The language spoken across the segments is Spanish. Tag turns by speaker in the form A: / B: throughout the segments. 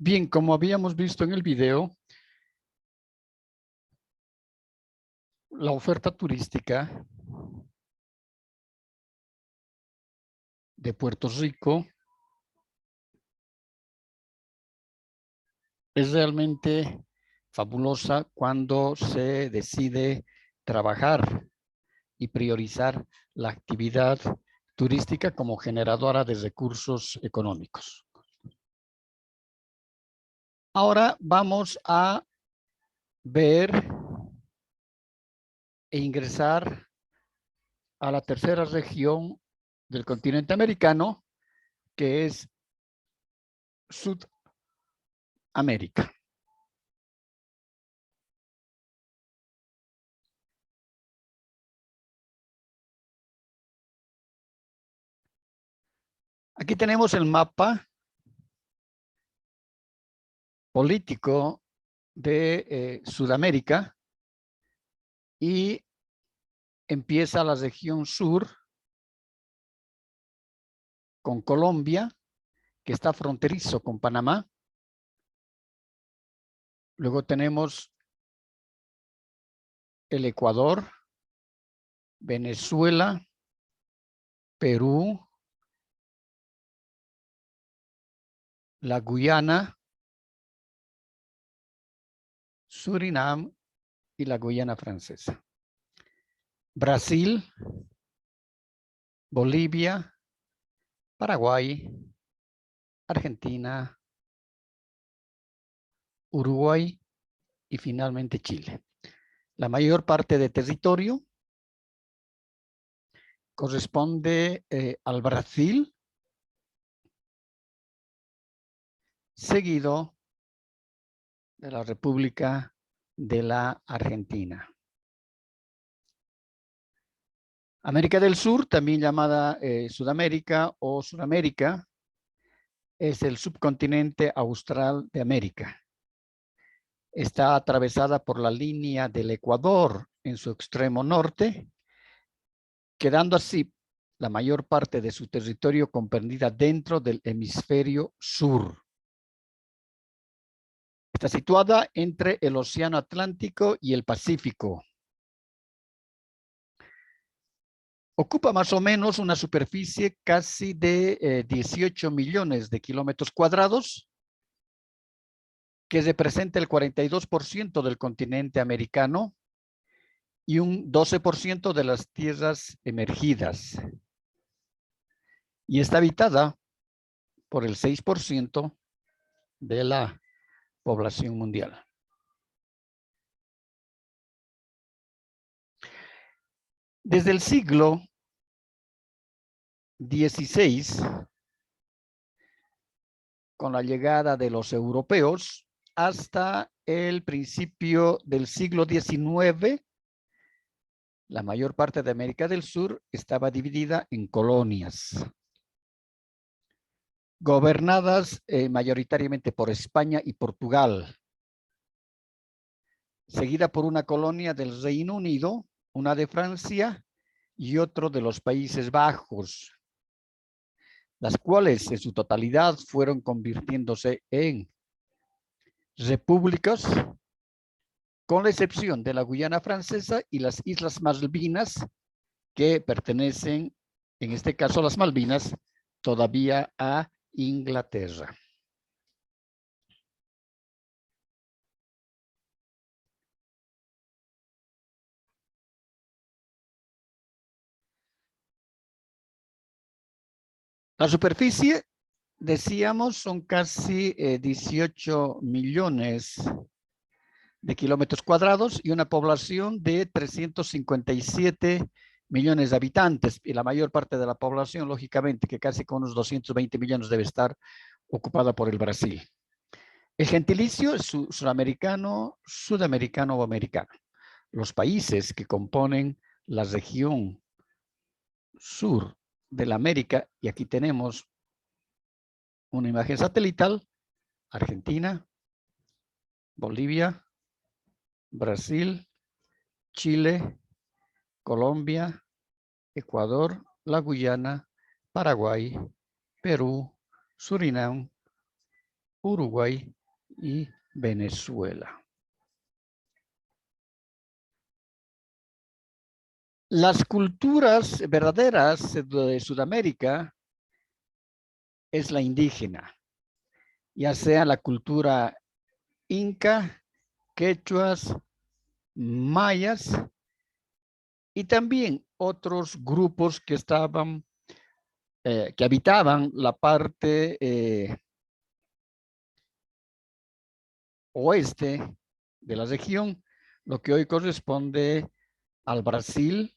A: Bien, como habíamos visto en el video, la oferta turística de Puerto Rico es realmente fabulosa cuando se decide trabajar y priorizar la actividad turística como generadora de recursos económicos. Ahora vamos a ver e ingresar a la tercera región del continente americano, que es Sudamérica. Aquí tenemos el mapa político de Sudamérica y empieza la región sur con Colombia, que está fronterizo con Panamá. Luego tenemos el Ecuador, Venezuela, Perú, la Guyana, Surinam y la Guyana Francesa. Brasil, Bolivia, Paraguay, Argentina, Uruguay y finalmente Chile. La mayor parte de territorio corresponde al Brasil, seguido de la República de la Argentina. América del Sur, también llamada Sudamérica o Suramérica, es el subcontinente austral de América. Está atravesada por la línea del Ecuador en su extremo norte, quedando así la mayor parte de su territorio comprendida dentro del hemisferio sur. Está situada entre el Océano Atlántico y el Pacífico. Ocupa más o menos una superficie casi de 18 millones de kilómetros cuadrados, que representa el 42% del continente americano y un 12% de las tierras emergidas. Y está habitada por el 6% de la población mundial. Desde el siglo XVI, con la llegada de los europeos, hasta el principio del siglo XIX, la mayor parte de América del Sur estaba dividida en colonias, gobernadas mayoritariamente por España y Portugal, seguida por una colonia del Reino Unido, una de Francia y otro de los Países Bajos, las cuales en su totalidad fueron convirtiéndose en repúblicas, con la excepción de la Guyana Francesa y las Islas Malvinas, que pertenecen, en este caso las Malvinas, todavía a Inglaterra. La superficie, decíamos, son casi 18 millones de kilómetros cuadrados y una población de 357 millones de habitantes. Y la mayor parte de la población, lógicamente, que casi con unos 220 millones debe estar ocupada por el Brasil. El gentilicio es sudamericano, sudamericano o americano. Los países que componen la región sur de la América, y aquí tenemos una imagen satelital: Argentina, Bolivia, Brasil, Chile, Colombia, Ecuador, la Guyana, Paraguay, Perú, Surinam, Uruguay y Venezuela. Las culturas verdaderas de Sudamérica es la indígena, ya sea la cultura inca, quechuas, mayas y también otros grupos que estaban, que habitaban la parte oeste de la región, lo que hoy corresponde al Brasil,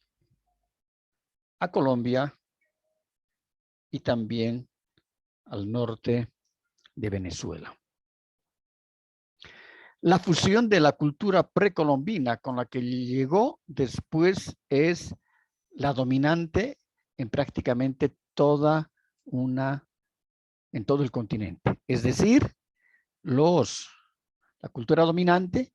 A: a Colombia y también al norte de Venezuela. La fusión de la cultura precolombina con la que llegó después es la dominante en prácticamente en todo el continente. Es decir, la cultura dominante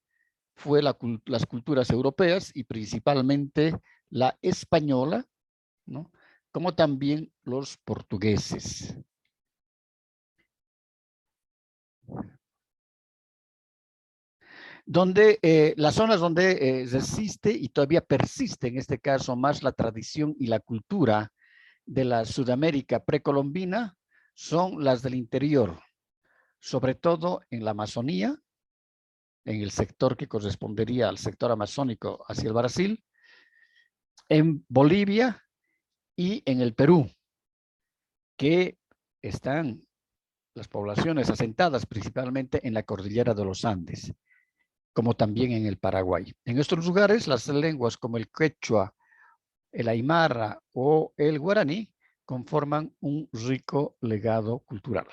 A: fue las culturas europeas y principalmente la española, ¿no? Como también los portugueses. Las zonas donde resiste y todavía persiste, en este caso, más la tradición y la cultura de la Sudamérica precolombina son las del interior, sobre todo en la Amazonía, en el sector que correspondería al sector amazónico hacia el Brasil, en Bolivia y en el Perú, que están las poblaciones asentadas principalmente en la cordillera de los Andes, como también en el Paraguay. En estos lugares, las lenguas como el quechua, el aymara o el guaraní conforman un rico legado cultural.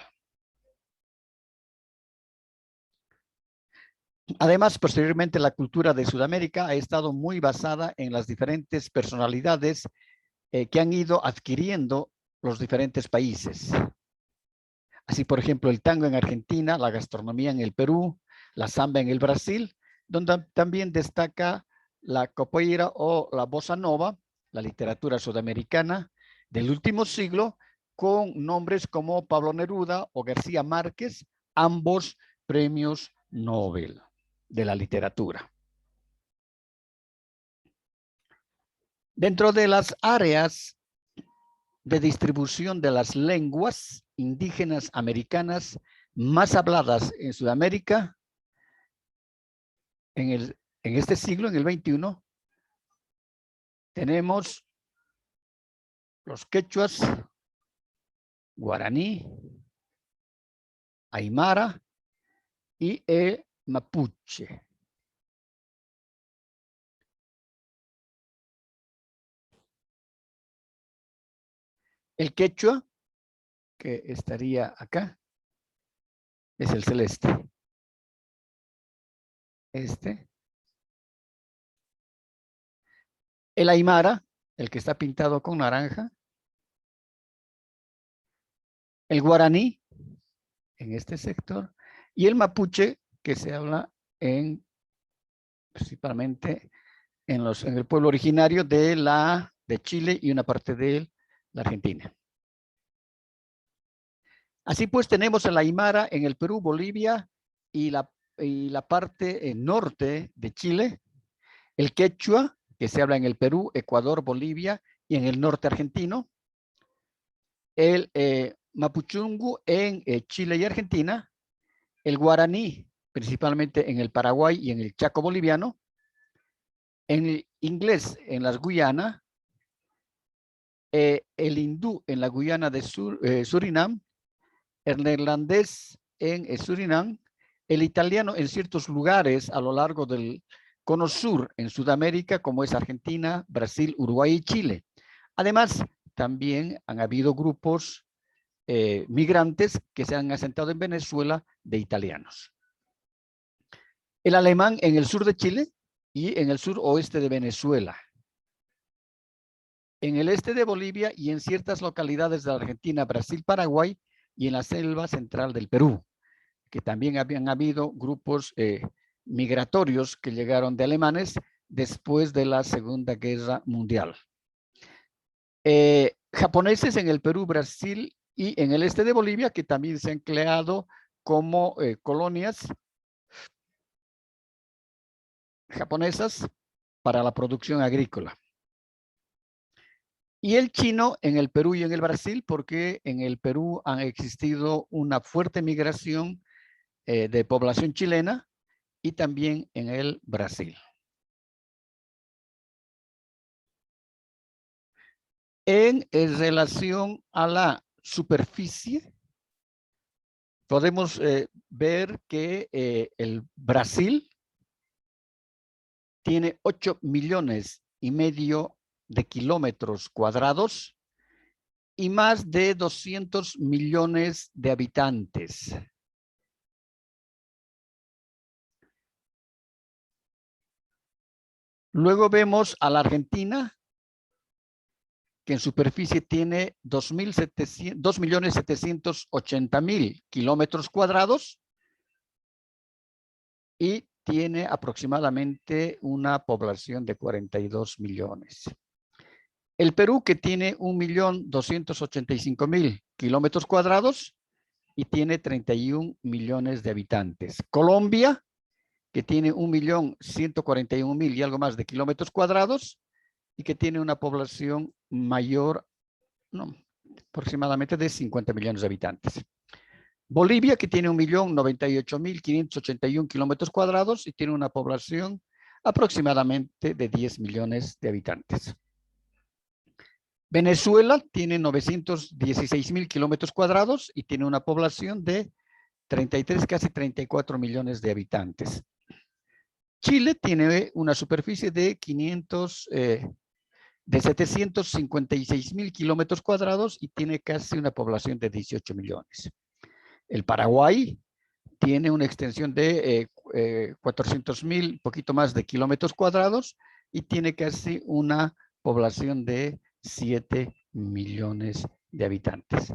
A: Además, posteriormente, la cultura de Sudamérica ha estado muy basada en las diferentes personalidades que han ido adquiriendo los diferentes países. Así, por ejemplo, el tango en Argentina, la gastronomía en el Perú, la samba en el Brasil, donde también destaca la capoeira o la bossa nova, la literatura sudamericana del último siglo, con nombres como Pablo Neruda o García Márquez, ambos premios Nobel de la literatura. Dentro de las áreas de distribución de las lenguas indígenas americanas más habladas en Sudamérica, en este siglo, en el 21, tenemos los quechuas, guaraní, aymara y el mapuche. El quechua, que estaría acá, es el celeste. El aymara, el que está pintado con naranja. El guaraní, en este sector. Y el mapuche, que se habla principalmente en el pueblo originario de Chile y una parte de la Argentina. Así pues, tenemos el aymara en el Perú, Bolivia y la parte norte de Chile, el quechua, que se habla en el Perú, Ecuador, Bolivia y en el norte argentino, el mapuchungu en Chile y Argentina, el guaraní, principalmente en el Paraguay y en el Chaco boliviano, en el inglés en las Guyanas, el hindú en la Guyana de Surinam, el neerlandés en Surinam, el italiano en ciertos lugares a lo largo del cono sur en Sudamérica, como es Argentina, Brasil, Uruguay y Chile. Además, también han habido grupos migrantes que se han asentado en Venezuela de italianos. El alemán en el sur de Chile y en el suroeste de Venezuela. En el este de Bolivia y en ciertas localidades de Argentina, Brasil, Paraguay y en la selva central del Perú, que también habían habido grupos migratorios que llegaron de alemanes después de la Segunda Guerra Mundial. Japoneses en el Perú, Brasil y en el este de Bolivia, que también se han creado como colonias japonesas para la producción agrícola. Y el chino en el Perú y en el Brasil, porque en el Perú ha existido una fuerte migración de población chilena y también en el Brasil. En relación a la superficie, podemos ver que el Brasil tiene 8,5 millones de kilómetros cuadrados y más de 200 millones de habitantes. Luego vemos a la Argentina, que en superficie tiene 2,780,000 kilómetros cuadrados y tiene aproximadamente una población de 42 millones. El Perú, que tiene 1,285,000 kilómetros cuadrados y tiene 31 millones de habitantes. Colombia, que tiene 1,141,000 y algo más de kilómetros cuadrados y que tiene una población mayor, no, aproximadamente de 50 millones de habitantes. Bolivia, que tiene 1,098,581 kilómetros cuadrados y tiene una población aproximadamente de 10 millones de habitantes. Venezuela tiene 916,000 kilómetros cuadrados y tiene una población de 33, casi 34 millones de habitantes. Chile tiene una superficie de 756,000 kilómetros cuadrados y tiene casi una población de 18 millones. El Paraguay tiene una extensión de 400,000, poquito más de kilómetros cuadrados y tiene casi una población de 7 millones de habitantes.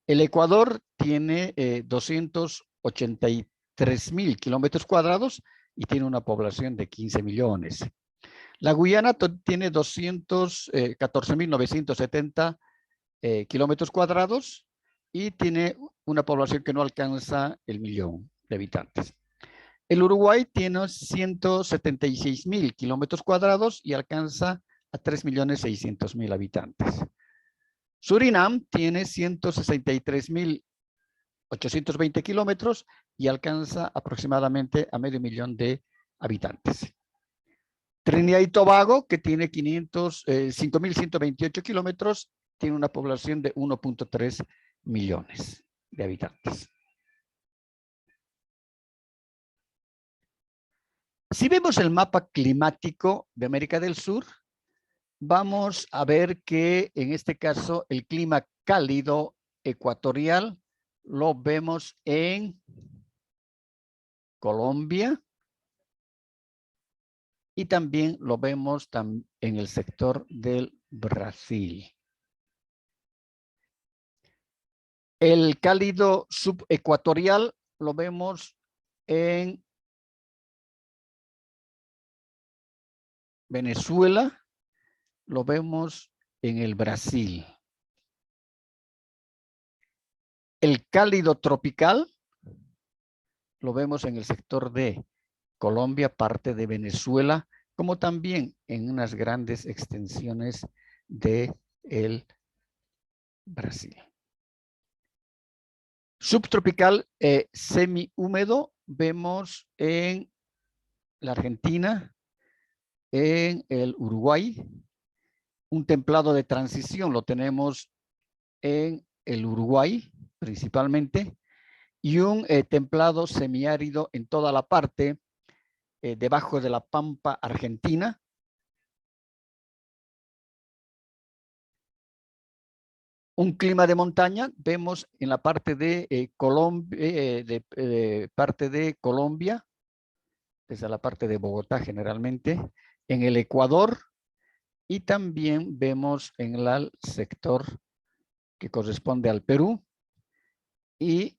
A: El Ecuador tiene 283,000 kilómetros cuadrados y tiene una población de 15 millones. La Guyana tiene 214,970 kilómetros cuadrados y tiene una población que no alcanza el 1,000,000 de habitantes. El Uruguay tiene 176,000 kilómetros cuadrados y alcanza a 3,600,000 habitantes. Surinam tiene 163,820 kilómetros y alcanza aproximadamente a 500,000 de habitantes. Trinidad y Tobago, que tiene 5,128 kilómetros, tiene una población de 1,3 millones de habitantes. Si vemos el mapa climático de América del Sur, vamos a ver que en este caso el clima cálido ecuatorial lo vemos en Colombia y también lo vemos en el sector del Brasil. El cálido subecuatorial lo vemos en Venezuela, lo vemos en el Brasil. El cálido tropical lo vemos en el sector de Colombia, parte de Venezuela, como también en unas grandes extensiones de el Brasil. Subtropical semihúmedo vemos en la Argentina, en el Uruguay. Un templado de transición lo tenemos en el Uruguay principalmente y un templado semiárido en toda la parte debajo de la pampa argentina. Un clima de montaña vemos en la parte de Colombia, desde la parte de Bogotá generalmente, en el Ecuador y también vemos en el sector que corresponde al Perú y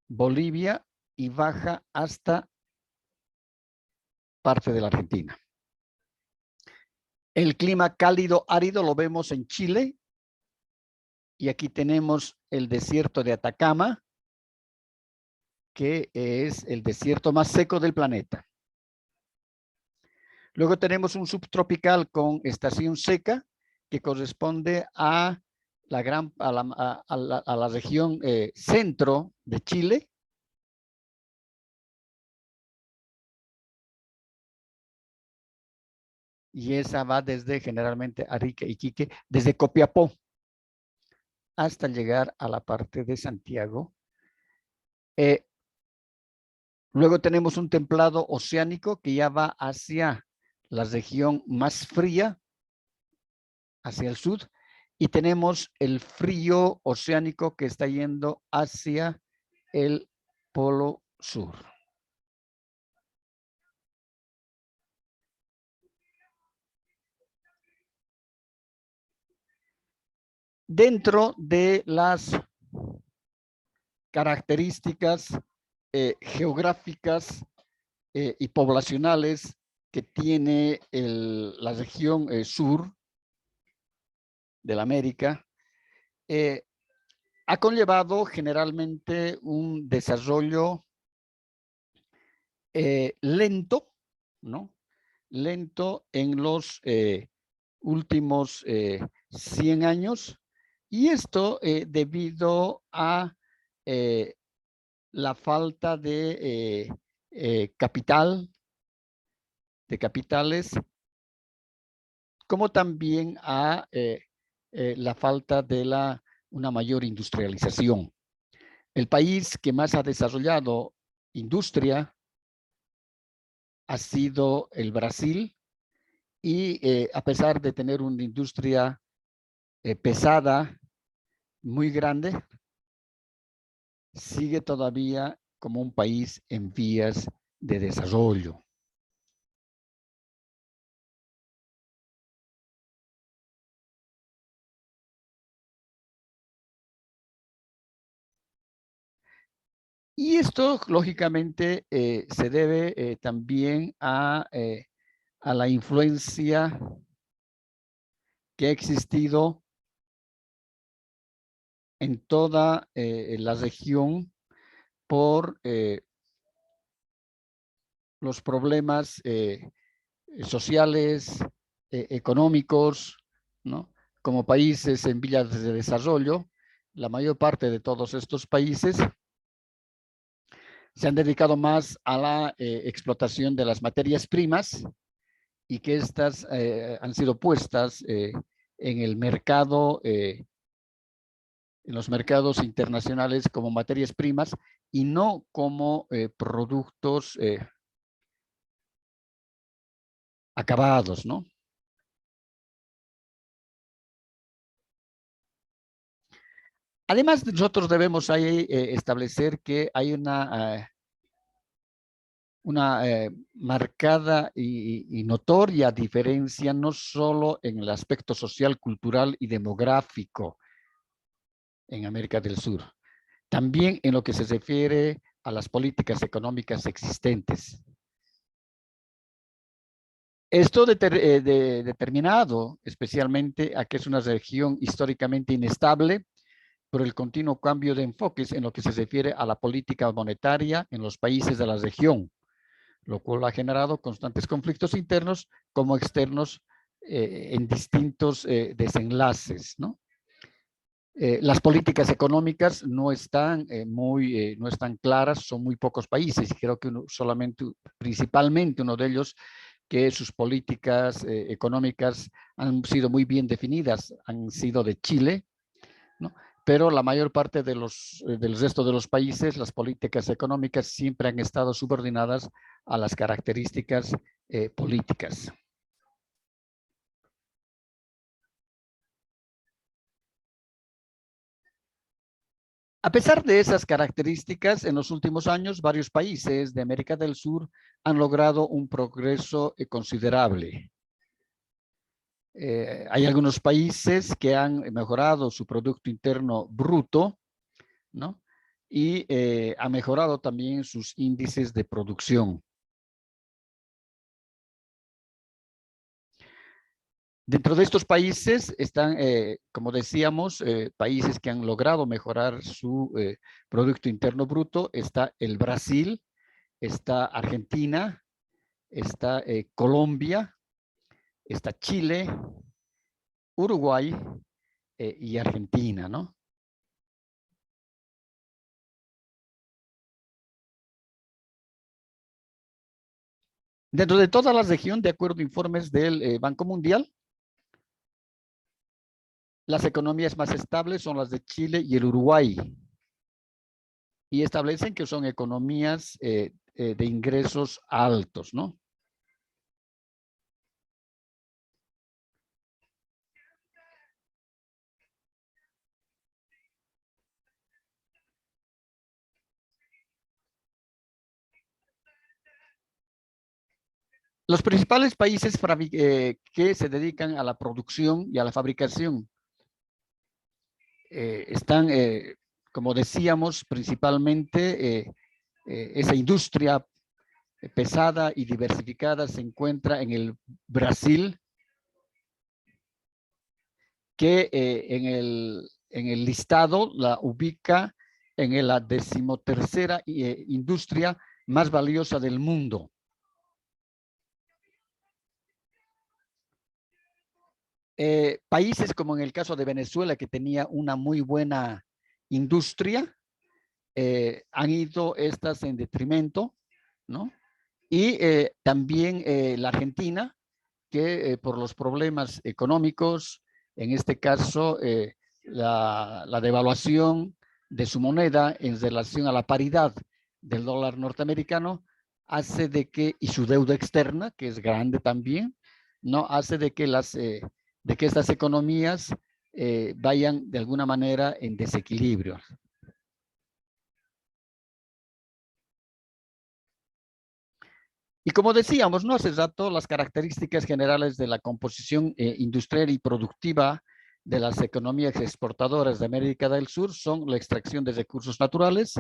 A: Bolivia y baja hasta parte de la Argentina. El clima cálido árido lo vemos en Chile y aquí tenemos el desierto de Atacama que es el desierto más seco del planeta. Luego tenemos un subtropical con estación seca, que corresponde a la región centro de Chile. Y esa va desde generalmente Arica, Iquique, desde Copiapó hasta llegar a la parte de Santiago. Luego tenemos un templado oceánico que ya va hacia la región más fría, hacia el sur, y tenemos el frío oceánico que está yendo hacia el polo sur. Dentro de las características geográficas y poblacionales que tiene la región sur de la América, ha conllevado generalmente un desarrollo lento, ¿no? Lento en los últimos 100 años, y esto debido a la falta de capital, de capitales, como también a la falta de una mayor industrialización. El país que más ha desarrollado industria ha sido el Brasil, y a pesar de tener una industria pesada, muy grande, sigue todavía como un país en vías de desarrollo. Y esto, lógicamente, se debe también a la influencia que ha existido en toda la región por los problemas sociales, económicos, ¿no? Como países en vías de desarrollo, la mayor parte de todos estos países se han dedicado más a la explotación de las materias primas, y que estas han sido puestas en el mercado, en los mercados internacionales como materias primas, y no como productos acabados, ¿no? Además, nosotros debemos ahí establecer que hay una marcada y notoria diferencia, no solo en el aspecto social, cultural y demográfico en América del Sur, también en lo que se refiere a las políticas económicas existentes. Esto determinado especialmente a que es una región históricamente inestable por el continuo cambio de enfoques en lo que se refiere a la política monetaria en los países de la región, lo cual ha generado constantes conflictos internos como externos en distintos desenlaces, ¿no? Las políticas económicas no están no están claras, son muy pocos países, y creo que principalmente uno de ellos, que sus políticas económicas han sido muy bien definidas, han sido de Chile, ¿no? Pero la mayor parte del resto de los países, las políticas económicas siempre han estado subordinadas a las características políticas. A pesar de esas características, en los últimos años, varios países de América del Sur han logrado un progreso considerable. Hay algunos países que han mejorado su Producto Interno Bruto, ¿no? Y ha mejorado también sus índices de producción. Dentro de estos países están, como decíamos, países que han logrado mejorar su Producto Interno Bruto. Está el Brasil, está Argentina, está Colombia, está Chile, Uruguay y Argentina, ¿no? Dentro de toda la región, de acuerdo a informes del Banco Mundial, las economías más estables son las de Chile y el Uruguay. Y establecen que son economías de ingresos altos, ¿no? Los principales países que se dedican a la producción y a la fabricación están, como decíamos, principalmente esa industria pesada y diversificada se encuentra en el Brasil, que en el listado la ubica en la 13ª industria más valiosa del mundo. Países como en el caso de Venezuela, que tenía una muy buena industria, han ido estas en detrimento, ¿no? Y también la Argentina, que por los problemas económicos, en este caso la devaluación de su moneda en relación a la paridad del dólar norteamericano, hace de que, y su deuda externa, que es grande también, ¿no? Hace de que estas economías vayan de alguna manera en desequilibrio. Y como decíamos, ¿no? Hace rato, las características generales de la composición industrial y productiva de las economías exportadoras de América del Sur son la extracción de recursos naturales,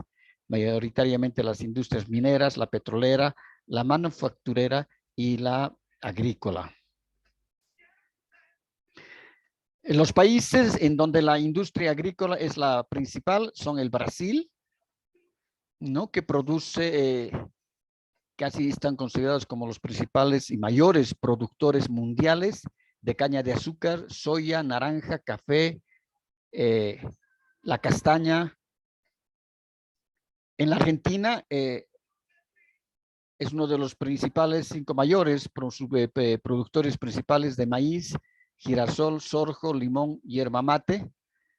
A: mayoritariamente las industrias mineras, la petrolera, la manufacturera y la agrícola. En los países en donde la industria agrícola es la principal son el Brasil, ¿no? Que produce, casi están considerados como los principales y mayores productores mundiales de caña de azúcar, soya, naranja, café, la castaña. En la Argentina es uno de los principales 5 mayores productores principales de maíz, girasol, sorgo, limón, yerba mate,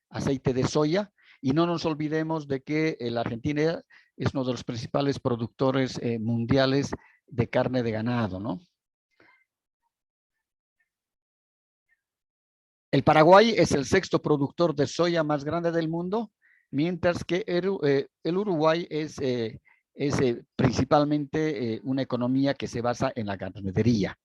A: aceite de soya. Y no nos olvidemos de que la Argentina es uno de los principales productores mundiales de carne de ganado, ¿no? El Paraguay es el 6º productor de soya más grande del mundo, mientras que el Uruguay es principalmente una economía que se basa en la ganadería.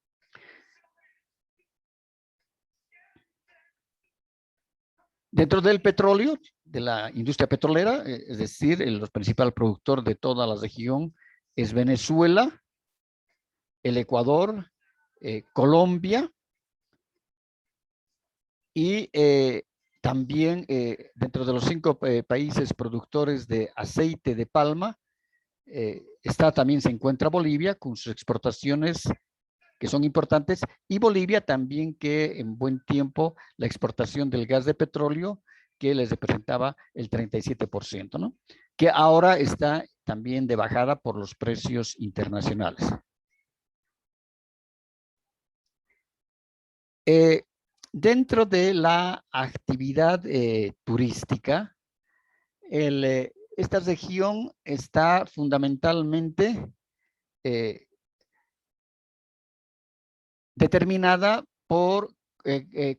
A: Dentro del petróleo, de la industria petrolera, es decir, el principal productor de toda la región es Venezuela, el Ecuador, Colombia y también dentro de los 5 países productores de aceite de palma, también se encuentra Bolivia con sus exportaciones que son importantes, y Bolivia también, que en buen tiempo la exportación del gas de petróleo, que les representaba el 37%, ¿no? Que ahora está también de bajada por los precios internacionales. Dentro de la actividad turística, esta región está fundamentalmente determinada por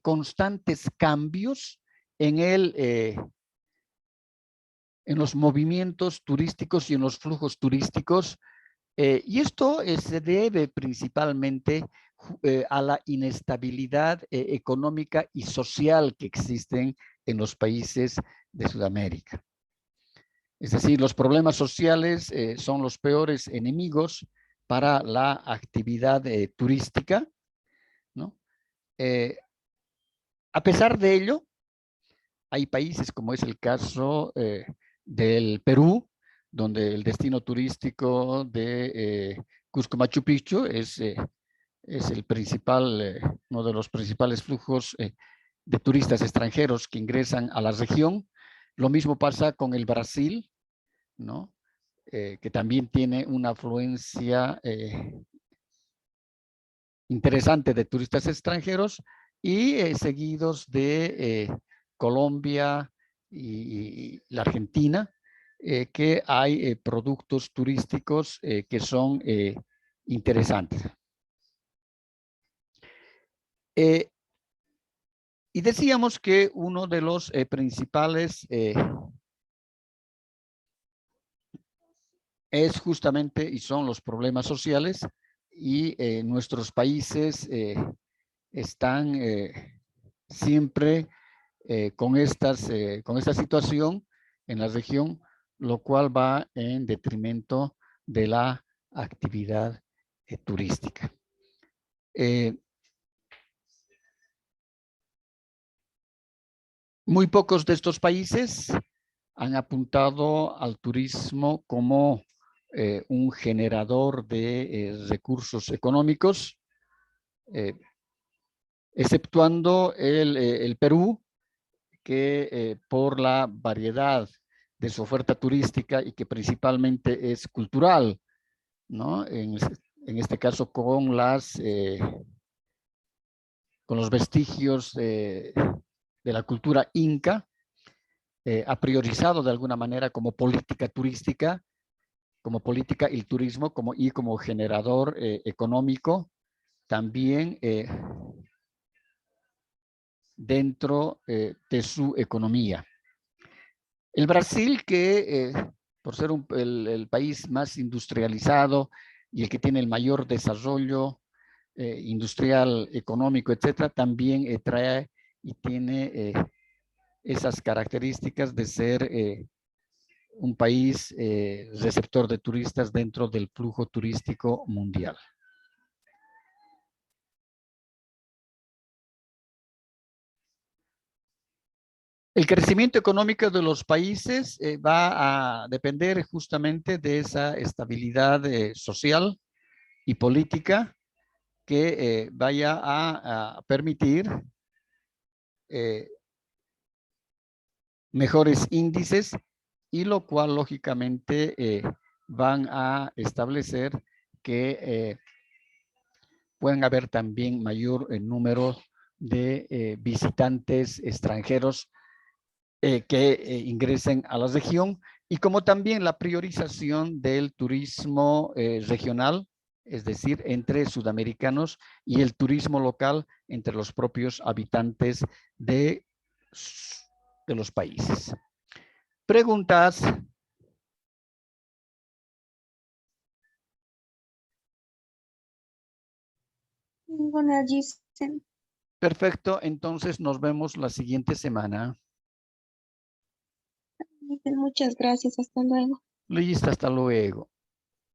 A: constantes cambios en los movimientos turísticos y en los flujos turísticos, y esto se debe principalmente a la inestabilidad económica y social que existen en los países de Sudamérica. Es decir, los problemas sociales son los peores enemigos para la actividad turística, ¿no? A pesar de ello, hay países como es el caso del Perú, donde el destino turístico de Cusco Machu Picchu es el principal, uno de los principales flujos de turistas extranjeros que ingresan a la región. Lo mismo pasa con el Brasil, ¿no? Que también tiene una afluencia interesante de turistas extranjeros y seguidos de Colombia y la Argentina, que hay productos turísticos que son interesantes. Y decíamos que uno de los principales es justamente y son los problemas sociales, y nuestros países están siempre con esta situación en la región, lo cual va en detrimento de la actividad turística. Muy pocos de estos países han apuntado al turismo como un generador de recursos económicos, exceptuando el Perú, que por la variedad de su oferta turística y que principalmente es cultural, ¿no? En este caso con los vestigios de la cultura inca, ha priorizado de alguna manera como política turística, como política el turismo como generador económico también dentro de su economía. El Brasil, que por ser el país más industrializado y el que tiene el mayor desarrollo industrial, económico, etcétera, también trae y tiene esas características de ser un país receptor de turistas dentro del flujo turístico mundial. El crecimiento económico de los países va a depender justamente de esa estabilidad social y política que vaya a permitir mejores índices, y lo cual lógicamente van a establecer que pueden haber también mayor número de visitantes extranjeros que ingresen a la región, y como también la priorización del turismo regional, es decir, entre sudamericanos, y el turismo local entre los propios habitantes de los países. ¿Preguntas?
B: Ninguna, Giselle.
A: Perfecto, entonces nos vemos la siguiente semana.
B: Muchas gracias, hasta luego.
A: Listo, hasta luego.